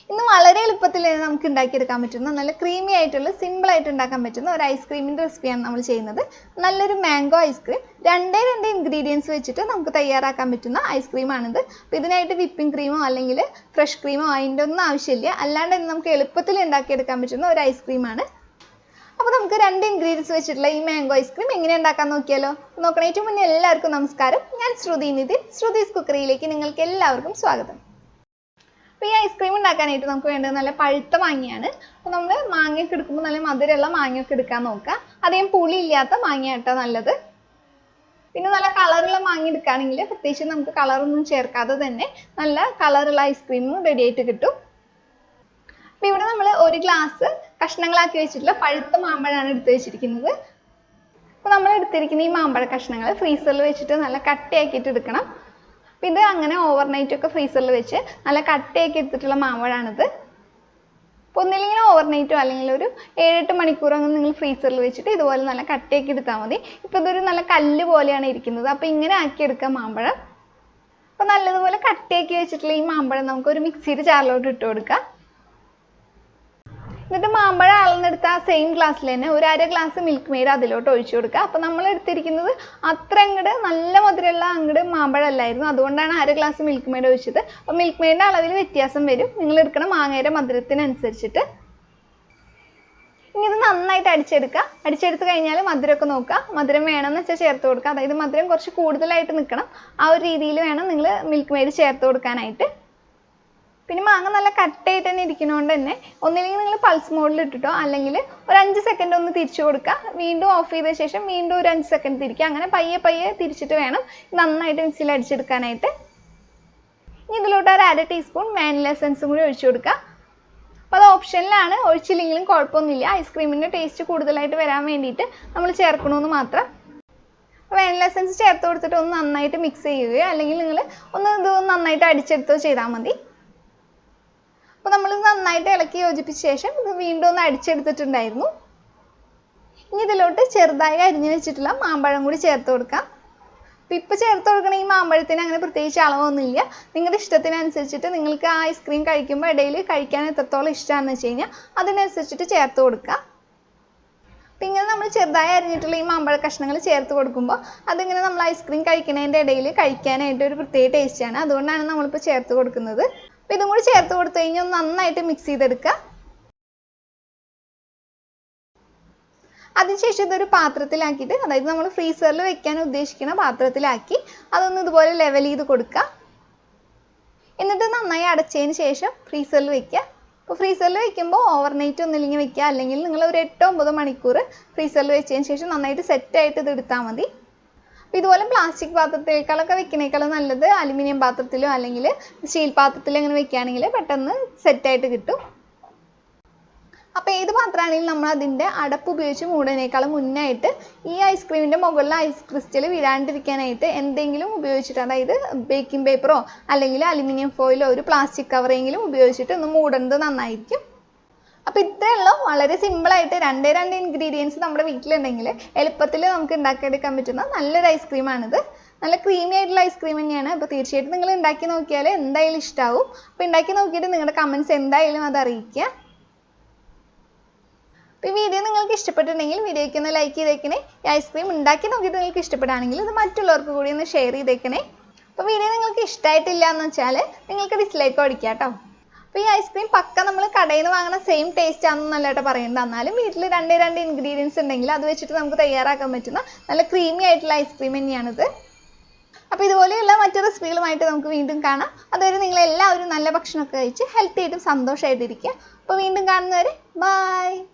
ഇന്ന് വളരെ എളുപ്പത്തിൽ നമുക്ക് ഉണ്ടാക്കിയെടുക്കാൻ പറ്റുന്ന നല്ല ക്രീമി ആയിട്ടുള്ള സിമ്പിൾ ആയിട്ട് ഉണ്ടാക്കാൻ പറ്റുന്ന ഒരു ഐസ്ക്രീമിൻ്റെ റെസിപ്പിയാണ് നമ്മൾ ചെയ്യുന്നത്. നല്ലൊരു മാംഗോ ഐസ്ക്രീം. രണ്ടേ ഇൻഗ്രീഡിയൻസ് വെച്ചിട്ട് നമുക്ക് തയ്യാറാക്കാൻ പറ്റുന്ന ഐസ്ക്രീമാണിത്. അപ്പോൾ ഇതിനായിട്ട് വിപ്പിംഗ് ക്രീമോ അല്ലെങ്കിൽ ഫ്രഷ് ക്രീമോ അതിൻ്റെ ഒന്നും ആവശ്യമില്ല. അല്ലാണ്ട് തന്നെ നമുക്ക് എളുപ്പത്തിൽ ഉണ്ടാക്കിയെടുക്കാൻ പറ്റുന്ന ഒരു ഐസ്ക്രീമാണ്. അപ്പോൾ നമുക്ക് രണ്ട് ഇൻഗ്രീഡിയൻസ് വെച്ചിട്ടുള്ള ഈ മാംഗോ ഐസ്ക്രീം എങ്ങനെ ഉണ്ടാക്കാൻ നോക്കിയാലോ? നോക്കണേ. ഏറ്റവും മുന്നേ എല്ലാവർക്കും നമസ്കാരം. ഞാൻ ശ്രുതി നിതിൻ. ശ്രുതീസ് കുക്കറിയിലേക്ക് നിങ്ങൾക്ക് എല്ലാവർക്കും സ്വാഗതം. അപ്പോൾ ഈ ഐസ്ക്രീം ഉണ്ടാക്കാനായിട്ട് നമുക്ക് വേണ്ടത് നല്ല പഴുത്ത മാങ്ങയാണ്. അപ്പോൾ നമ്മൾ മാങ്ങയൊക്കെ എടുക്കുമ്പോൾ നല്ല മധുരമുള്ള മാങ്ങയൊക്കെ എടുക്കാൻ നോക്കുക. അധികം പുളി ഇല്ലാത്ത മാങ്ങയാട്ടോ നല്ലത്. പിന്നെ നല്ല കളറുള്ള മാങ്ങ എടുക്കുകയാണെങ്കിൽ പ്രത്യേകിച്ച് നമുക്ക് കളറൊന്നും ചേർക്കാതെ തന്നെ നല്ല കളറുള്ള ഐസ്ക്രീം റെഡി ആയിട്ട് കിട്ടും. അപ്പോൾ ഇവിടെ നമ്മൾ ഒരു ഗ്ലാസ് കഷ്ണങ്ങളാക്കി വെച്ചിട്ടുള്ള പഴുത്ത മാമ്പഴമാണ് എടുത്ത് വെച്ചിരിക്കുന്നത്. അപ്പോൾ നമ്മൾ എടുത്തിരിക്കുന്ന ഈ മാമ്പഴ കഷ്ണങ്ങൾ ഫ്രീസറിൽ വെച്ചിട്ട് നല്ല കട്ടയാക്കിയിട്ട് എടുക്കണം. അപ്പോൾ ഇത് അങ്ങനെ ഓവർനൈറ്റൊക്കെ ഫ്രീസറിൽ വെച്ച് നല്ല കട്ടയാക്കി എടുത്തിട്ടുള്ള മാമ്പഴമാണിത്. അപ്പോൾ ഒന്നില്ലെങ്കിൽ ഓവർനൈറ്റോ അല്ലെങ്കിൽ ഒരു 7-8 മണിക്കൂറോ അങ്ങനെ നിങ്ങൾ ഫ്രീസറിൽ വെച്ചിട്ട് ഇതുപോലെ നല്ല കട്ടയാക്കി എടുത്താൽ മതി. ഇപ്പോൾ ഇതൊരു നല്ല കല്ല് പോലെയാണ് ഇരിക്കുന്നത്. അപ്പോൾ ഇങ്ങനെ ആക്കിയെടുക്കാം മാമ്പഴം. അപ്പോൾ നല്ലതുപോലെ കട്ടയാക്കി വെച്ചിട്ടുള്ള ഈ മാമ്പഴം നമുക്കൊരു മിക്സിയുടെ ജാറിലോട്ട് ഇട്ട് കൊടുക്കാം. എന്നിട്ട് മാമ്പഴം അളന്നെടുത്ത ആ സെയിം ഗ്ലാസ്സിൽ തന്നെ ഒരു 1/2 ഗ്ലാസ് മിൽക്ക് മെയ്ഡ് അതിലോട്ട് ഒഴിച്ചു കൊടുക്കുക. അപ്പോൾ നമ്മൾ എടുത്തിരിക്കുന്നത് അത്ര അങ്ങോട്ട് നല്ല മധുരമുള്ള അങ്ങോട്ട് മാമ്പഴമല്ലായിരുന്നു. അതുകൊണ്ടാണ് 1/2 ഗ്ലാസ് മിൽക്ക് മെയ്ഡ് ഒഴിച്ചത്. അപ്പോൾ മിൽക്ക് മെയ്ഡിൻ്റെ അളവിൽ വ്യത്യാസം വരും നിങ്ങൾ എടുക്കുന്ന മാങ്ങയുടെ മധുരത്തിനനുസരിച്ചിട്ട്. ഇനി ഇത് നന്നായിട്ട് അടിച്ചെടുക്കുക. അടിച്ചെടുത്ത് കഴിഞ്ഞാൽ മധുരമൊക്കെ നോക്കുക. മധുരം വേണമെന്ന് വെച്ചാൽ ചേർത്ത് കൊടുക്കുക. അതായത് മധുരം കുറച്ച് കൂടുതലായിട്ട് നിൽക്കണം. ആ ഒരു രീതിയിൽ വേണം നിങ്ങൾ മിൽക്ക് മെയ്ഡ് ചേർത്ത് കൊടുക്കാനായിട്ട്. പിന്നെ മാങ്ങ നല്ല കട്ടയായിട്ട് തന്നെ ഇരിക്കുന്നതുകൊണ്ട് തന്നെ ഒന്നില്ലെങ്കിൽ നിങ്ങൾ പൾസ് മോഡിൽ ഇട്ടിട്ടോ അല്ലെങ്കിൽ ഒരു 5 സെക്കൻഡ് ഒന്ന് തിരിച്ചു കൊടുക്കുക. വീണ്ടും ഓഫ് ചെയ്ത ശേഷം വീണ്ടും ഒരു 5 സെക്കൻഡ് തിരിക്കുക. അങ്ങനെ പയ്യെ തിരിച്ചിട്ട് വേണം നന്നായിട്ട് മിക്സിയിൽ അടിച്ചെടുക്കാനായിട്ട്. ഇനി ഇതിലോട്ട് ഒരു 1/2 ടീസ്പൂൺ വാനില എസൻസും കൂടി ഒഴിച്ചു കൊടുക്കുക. അപ്പോൾ അത് ഓപ്ഷനിലാണ്. ഒഴിച്ചില്ലെങ്കിലും കുഴപ്പമൊന്നുമില്ല. ഐസ്ക്രീമിൻ്റെ ടേസ്റ്റ് കൂടുതലായിട്ട് വരാൻ വേണ്ടിയിട്ട് നമ്മൾ ചേർക്കണമെന്ന് മാത്രം. വാനില എസൻസ് ചേർത്ത് കൊടുത്തിട്ട് ഒന്ന് നന്നായിട്ട് മിക്സ് ചെയ്യുകയോ അല്ലെങ്കിൽ നിങ്ങൾ ഇത് നന്നായിട്ട് അടിച്ചെടുത്തോ ചെയ്താൽ മതി. അപ്പോൾ നമ്മൾ നന്നായിട്ട് ഇളക്കി യോജിപ്പിച്ച ശേഷം ഇത് വീണ്ടും ഒന്ന് അടിച്ചെടുത്തിട്ടുണ്ടായിരുന്നു. ഇനി ഇതിലോട്ട് ചെറുതായി അരിഞ്ഞു വെച്ചിട്ടുള്ള മാമ്പഴം കൂടി ചേർത്ത് കൊടുക്കാം. അപ്പോൾ ഇപ്പോൾ ചേർത്ത് കൊടുക്കണ ഈ മാമ്പഴത്തിന് അങ്ങനെ പ്രത്യേകിച്ച് അളവൊന്നുമില്ല. നിങ്ങളുടെ ഇഷ്ടത്തിനനുസരിച്ചിട്ട് നിങ്ങൾക്ക് ആ ഐസ്ക്രീം കഴിക്കുമ്പോൾ ഇടയിൽ കഴിക്കാൻ എത്രത്തോളം ഇഷ്ടമാണെന്ന് വെച്ച് കഴിഞ്ഞാൽ അതിനനുസരിച്ചിട്ട് ചേർത്ത് കൊടുക്കുക. അപ്പോൾ ഇങ്ങനെ നമ്മൾ ചെറുതായി അരിഞ്ഞിട്ടുള്ള ഈ മാമ്പഴ കഷ്ണങ്ങൾ ചേർത്ത് കൊടുക്കുമ്പോൾ അതിങ്ങനെ നമ്മൾ ഐസ്ക്രീം കഴിക്കുന്നതിൻ്റെ ഇടയിൽ കഴിക്കാനായിട്ട് ഒരു പ്രത്യേക ടേസ്റ്റാണ്. അതുകൊണ്ടാണ് നമ്മളിപ്പോൾ ചേർത്ത് കൊടുക്കുന്നത്. അപ്പോൾ ഇതും കൂടി ചേർത്ത് കൊടുത്തു കഴിഞ്ഞാൽ ഒന്ന് നന്നായിട്ട് മിക്സ് ചെയ്തെടുക്കുക. അതിനുശേഷം ഇതൊരു പാത്രത്തിലാക്കിയിട്ട്, അതായത് നമ്മൾ ഫ്രീസറിൽ വെക്കാൻ ഉദ്ദേശിക്കുന്ന പാത്രത്തിലാക്കി അതൊന്ന് ഇതുപോലെ ലെവൽ ചെയ്ത് കൊടുക്കുക. എന്നിട്ട് നന്നായി അടച്ചതിന് ശേഷം ഫ്രീസറിൽ വെക്കുക. അപ്പോൾ ഫ്രീസറിൽ വെക്കുമ്പോൾ ഓവർനൈറ്റ് ഒന്നില്ലെങ്കിൽ വെക്കുക, അല്ലെങ്കിൽ നിങ്ങൾ ഒരു 8-9 മണിക്കൂർ ഫ്രീസറിൽ വെച്ചതിന് ശേഷം നന്നായിട്ട് സെറ്റായിട്ട് ഇത് എടുത്താൽ മതി. അപ്പോൾ ഇതുപോലെ പ്ലാസ്റ്റിക് പാത്രത്തിലേക്കാളൊക്കെ വെക്കുന്നേക്കാളും നല്ലത് അലുമിനിയം പാത്രത്തിലോ അല്ലെങ്കിൽ സ്റ്റീൽ പാത്രത്തിലോ അങ്ങനെ വെക്കുകയാണെങ്കിൽ പെട്ടെന്ന് സെറ്റായിട്ട് കിട്ടും. അപ്പോൾ ഏത് പാത്രമാണെങ്കിലും നമ്മൾ അതിൻ്റെ അടപ്പ് ഉപയോഗിച്ച് മൂടുന്നതിനേക്കാളും മുന്നായിട്ട് ഈ ഐസ്ക്രീമിൻ്റെ മുകളിൽ ഐസ് ക്രിസ്റ്റൽ വീഴാണ്ടിരിക്കാനായിട്ട് എന്തെങ്കിലും ഉപയോഗിച്ചിട്ട്, അതായത് ബേക്കിംഗ് പേപ്പറോ അല്ലെങ്കിൽ അലുമിനിയം ഫോയിലോ ഒരു പ്ലാസ്റ്റിക് കവറെങ്കിലും ഉപയോഗിച്ചിട്ട് ഒന്ന് മൂടുന്നത് നന്നായിരിക്കും. അപ്പോൾ ഇത്രയുള്ള വളരെ സിമ്പിളായിട്ട് രണ്ടേ ഇൻഗ്രീഡിയൻസ് നമ്മുടെ വീട്ടിലുണ്ടെങ്കിൽ എളുപ്പത്തിൽ നമുക്ക് ഉണ്ടാക്കിയെടുക്കാൻ പറ്റുന്ന നല്ലൊരു ഐസ്ക്രീമാണിത്. നല്ല ക്രീമി ആയിട്ടുള്ള ഐസ്ക്രീം തന്നെയാണ്. അപ്പോൾ തീർച്ചയായിട്ടും നിങ്ങൾ ഉണ്ടാക്കി നോക്കിയാൽ എന്തായാലും ഇഷ്ടമാവും. അപ്പോൾ ഉണ്ടാക്കി നോക്കിയിട്ട് നിങ്ങളുടെ കമൻറ്റ്സ് എന്തായാലും അത് അറിയിക്കുക. അപ്പോൾ ഈ വീഡിയോ നിങ്ങൾക്ക് ഇഷ്ടപ്പെട്ടിട്ടുണ്ടെങ്കിൽ വീഡിയോയ്ക്ക് ഒന്ന് ലൈക്ക് ചെയ്തേക്കണേ. ഈ ഐസ്ക്രീം ഉണ്ടാക്കി നോക്കിയിട്ട് നിങ്ങൾക്ക് ഇഷ്ടപ്പെടുകയാണെങ്കിൽ ഇത് മറ്റുള്ളവർക്ക് കൂടി ഒന്ന് ഷെയർ ചെയ്തേക്കണേ. അപ്പോൾ വീഡിയോ നിങ്ങൾക്ക് ഇഷ്ടമായിട്ടില്ല എന്ന് വെച്ചാൽ നിങ്ങൾക്ക് ഡിസ്ലൈക്ക് അടിക്കാം കേട്ടോ. അപ്പോൾ ഈ ഐസ്ക്രീം പക്ക നമ്മൾ കടയിൽ നിന്ന് വാങ്ങുന്ന സെയിം ടേസ്റ്റ് ആണെന്നല്ല കേട്ടോ പറയേണ്ടത്. എന്നാലും വീട്ടിൽ രണ്ടേ ഇൻഗ്രീഡിയൻസ് ഉണ്ടെങ്കിൽ അത് വെച്ചിട്ട് നമുക്ക് തയ്യാറാക്കാൻ പറ്റുന്ന നല്ല ക്രീമി ആയിട്ടുള്ള ഐസ്ക്രീം തന്നെയാണിത്. അപ്പോൾ ഇതുപോലെയുള്ള മറ്റു റെസിപ്പികളുമായിട്ട് നമുക്ക് വീണ്ടും കാണാം. അതുവരെ നിങ്ങളെല്ലാവരും നല്ല ഭക്ഷണമൊക്കെ കഴിച്ച് ഹെൽത്തി ആയിട്ടും സന്തോഷമായിട്ടിരിക്കുക. അപ്പോൾ വീണ്ടും കാണുന്നവരെ ബൈ.